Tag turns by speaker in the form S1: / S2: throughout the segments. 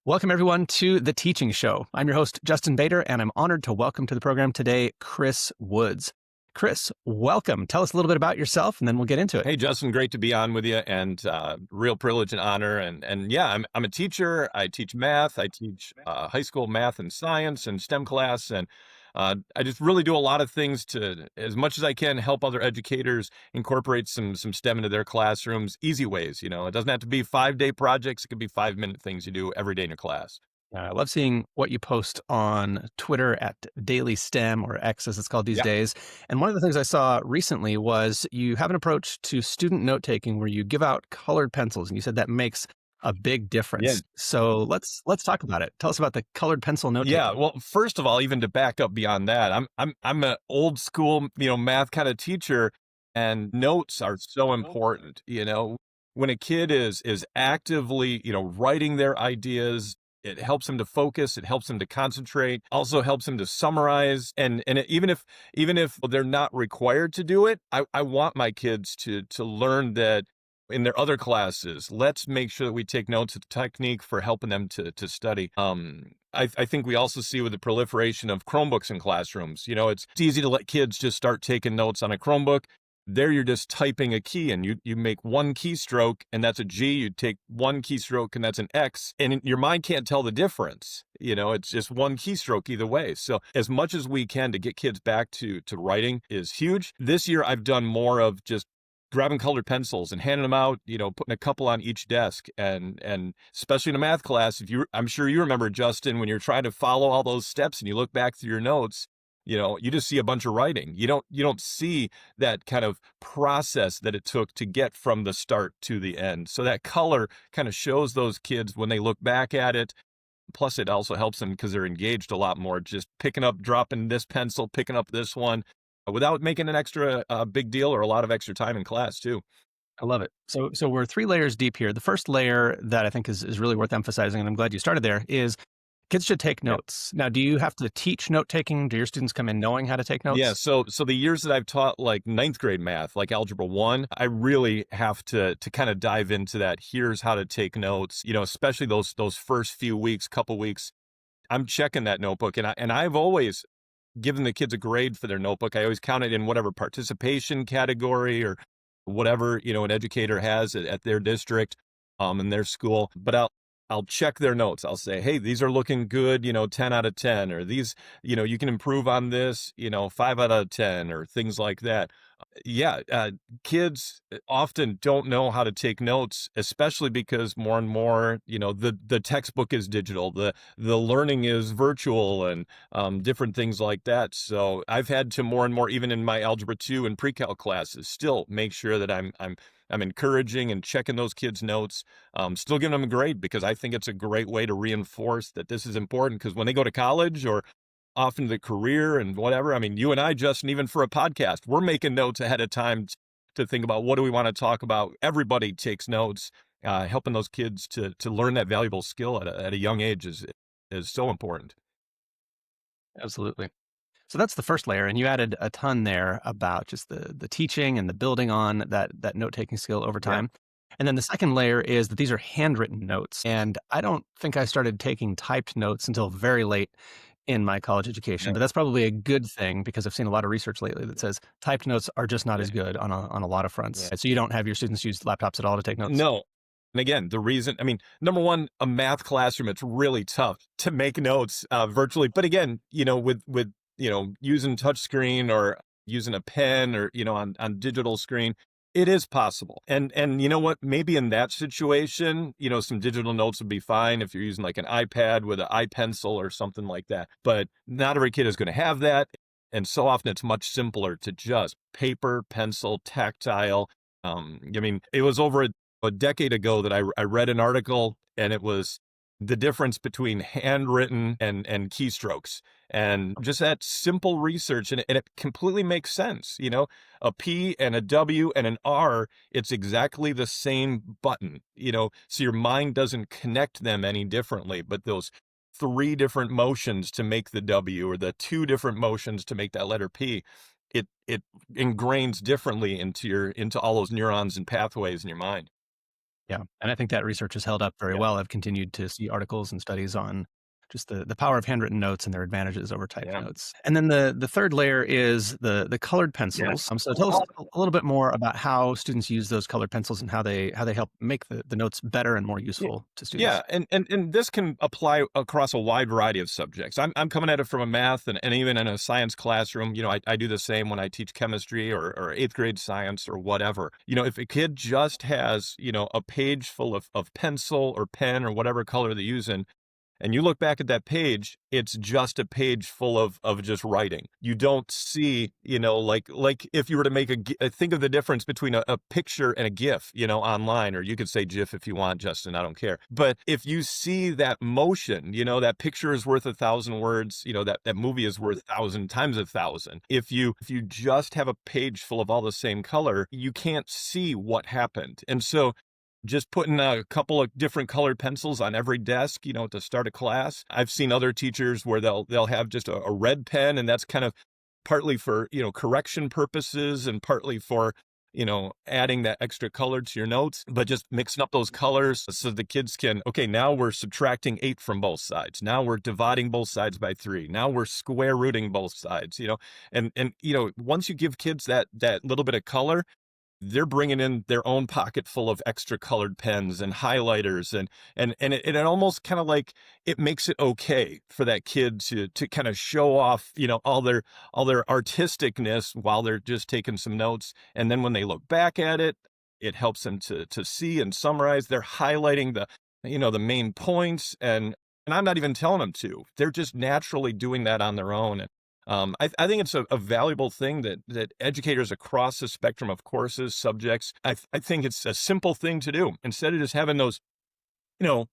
S1: Welcome, everyone, to The Teaching Show. I'm your host, Justin Bader, and I'm honored to welcome to the program today, Chris Woods. Chris, welcome. Tell us a little bit about yourself, and then we'll get into it.
S2: Hey, Justin, great to be on with you, and real privilege and honor. And yeah, I'm a teacher. I teach math. I teach high school math and science and STEM class, and I just really do a lot of things to, as much as I can, help other educators incorporate some STEM into their classrooms. Easy ways, it doesn't have to be 5-day projects. It could be 5-minute things you do every day in your class.
S1: I love seeing what you post on Twitter at Daily STEM, or X as it's called these
S2: Yeah.
S1: days. And one of the things I saw recently was you have an approach to student note taking where you give out colored pencils, and you said that makes a big
S2: Yeah.
S1: difference. So let's talk about it. Tell us about the colored pencil note
S2: Yeah,
S1: taking.
S2: well, first of all, even to back up beyond that, I'm an old school, math kind of teacher, and notes are so important. When a kid is actively, writing their ideas, it helps them to focus, it helps them to concentrate, also helps them to summarize, even if they're not required to do it, I want my kids to learn that in their other classes. Let's make sure that we take notes of the technique for helping them to study. I think we also see with the proliferation of Chromebooks in classrooms, it's easy to let kids just start taking notes on a Chromebook. There you're just typing a key, and you make one keystroke and that's a G. You take one keystroke and that's an X, and your mind can't tell the difference. It's just one keystroke either way. So as much as we can to get kids back to writing is huge. This year I've done more of just grabbing colored pencils and handing them out, putting a couple on each desk, and especially in a math class, I'm sure you remember, Justin, when you're trying to follow all those steps and you look back through your notes, you just see a bunch of writing. You don't see that kind of process that it took to get from the start to the end. So that color kind of shows those kids when they look back at it. Plus, it also helps them because they're engaged a lot more, just picking up, dropping this pencil, picking up this one, without making an extra big deal or a lot of extra time in class too.
S1: I love it. So we're 3 layers deep here. The first layer that I think is really worth emphasizing, and I'm glad you started there, is kids should take
S2: Yep.
S1: notes. Now, do you have to teach note taking? Do your students come in knowing how to take
S2: Yeah,
S1: notes?
S2: so the years that I've taught like ninth grade math, like Algebra 1, I really have to kind of dive into that. Here's how to take notes, especially those first few weeks, couple weeks. I'm checking that notebook, and I've always given the kids a grade for their notebook. I always count it in whatever participation category or whatever, an educator has at their district, in their school. But I'll check their notes. I'll say, hey, these are looking good, 10 out of 10, or these, you can improve on this, 5 out of 10, or things like that. Yeah, kids often don't know how to take notes, especially because more and more, the textbook is digital, the learning is virtual, and different things like that. So I've had to more and more, even in my Algebra 2 and pre-calc classes, still make sure that I'm encouraging and checking those kids' notes, still giving them a grade, because I think it's a great way to reinforce that this is important, because when they go to college or off into the career and whatever, I mean, you and I, Justin, even for a podcast, we're making notes ahead of time to think about what do we want to talk about. Everybody takes notes. Helping those kids to learn that valuable skill at a young age is so important.
S1: Absolutely. So that's the first layer, and you added a ton there about just the teaching and the building on that note taking skill over
S2: Yeah.
S1: time. And then the second layer is that these are handwritten notes, and I don't think I started taking typed notes until very late in my college education,
S2: Yeah.
S1: but that's probably a good thing because I've seen a lot of research lately that says typed notes are just not
S2: Yeah.
S1: as good on a lot of fronts.
S2: Yeah.
S1: So you don't have your students use laptops at all to take notes?
S2: No. And again, the reason, I mean, number one, a math classroom, it's really tough to make notes virtually. But again, with using touchscreen or using a pen, or on digital screen, it is possible. And you know what? Maybe in that situation, some digital notes would be fine if you're using like an iPad with an iPencil or something like that. But not every kid is going to have that. And so often it's much simpler to just paper, pencil, tactile. I mean, it was over a decade ago that I read an article, and it was the difference between handwritten and keystrokes, and just that simple research. And it completely makes sense. A P and a W and an R, it's exactly the same button, so your mind doesn't connect them any differently. But those 3 different motions to make the W, or the 2 different motions to make that letter P, it ingrains differently into all those neurons and pathways in your mind.
S1: Yeah, and I think that research has held up very
S2: Yeah,
S1: well. I've continued to see articles and studies on just the power of handwritten notes and their advantages over typed
S2: yeah,
S1: notes. And then the third layer is the colored pencils.
S2: yes.
S1: So tell us a little bit more about how students use those colored pencils and how they help make the notes better and more
S2: Yeah,
S1: useful to students.
S2: yeah, and this can apply across a wide variety of subjects. I'm coming at it from a math and even in a science classroom. I do the same when I teach chemistry or eighth grade science or whatever. If a kid just has a page full of pencil or pen or whatever color they're using, and you look back at that page, it's just a page full of just writing. You don't see, like if you were to make think of the difference between a picture and a GIF, online, or you could say GIF if you want, Justin, I don't care. But if you see that motion, that picture is worth 1,000 words, that movie is worth 1,000 times 1,000. If you just have a page full of all the same color, you can't see what happened. And so just putting a couple of different colored pencils on every desk, to start a class. I've seen other teachers where they'll have just a red pen, and that's kind of partly for, correction purposes and partly for, adding that extra color to your notes, but just mixing up those colors so the kids can, okay, now we're subtracting 8 from both sides. Now we're dividing both sides by 3. Now we're square rooting both sides, and once you give kids that little bit of color, they're bringing in their own pocket full of extra colored pens and highlighters, and it almost kind of like it makes it okay for that kid to kind of show off, all their artisticness while they're just taking some notes. And then when they look back at it, it helps them to see and summarize. They're highlighting the main points, and I'm not even telling them to. They're just naturally doing that on their own. I think it's a valuable thing that educators across the spectrum of courses, subjects, I think it's a simple thing to do. Instead of just having those,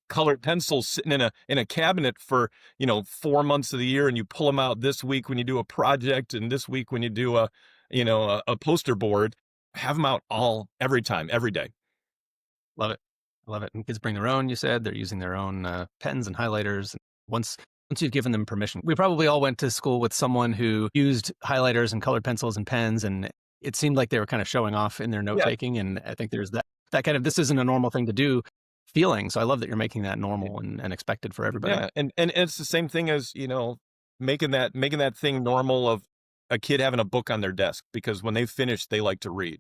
S2: colored pencils sitting in a cabinet for, 4 months of the year, and you pull them out this week when you do a project and this week when you do a poster board, have them out every time, every day.
S1: Love it. I love it. And kids bring their own, you said. They're using their own pens and highlighters. Once once you've given them permission. We probably all went to school with someone who used highlighters and colored pencils and pens, and it seemed like they were kind of showing off in their note
S2: Yeah.
S1: taking. And I think there's that kind of this isn't a normal thing to do feeling. So I love that you're making that normal and expected for everybody.
S2: Yeah, and it's the same thing as, making that thing normal of a kid having a book on their desk, because when they finish, they like to read,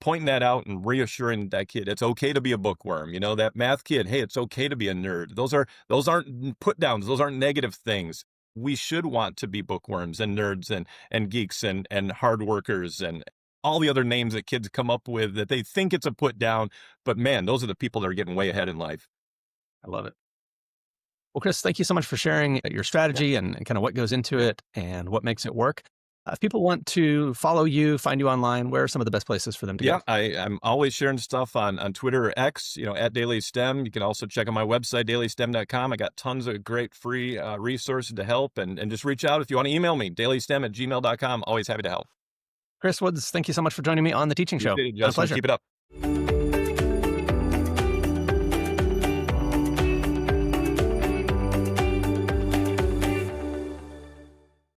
S2: pointing that out and reassuring that kid it's okay to be a bookworm, that math kid, hey, it's okay to be a nerd. Those aren't put downs, those aren't negative things. We should want to be bookworms and nerds and geeks and hard workers and all the other names that kids come up with that they think it's a put down, but man, those are the people that are getting way ahead in life.
S1: I love it. Well, Chris, thank you so much for sharing your
S2: Yeah.
S1: strategy and kind of what goes into
S2: Yeah.
S1: it and what makes it work. If people want to follow you, find you online, where are some of the best places for them to
S2: Yeah,
S1: go?
S2: I'm always sharing stuff on Twitter or X, at Daily STEM. You can also check out my website, dailystem.com. I got tons of great free resources to help, and just reach out if you want to email me, dailystem@gmail.com. Always happy to help.
S1: Chris Woods, thank you so much for joining me on The Teaching Show.
S2: Appreciate it,
S1: Been a
S2: Justin.
S1: pleasure.
S2: Keep it up.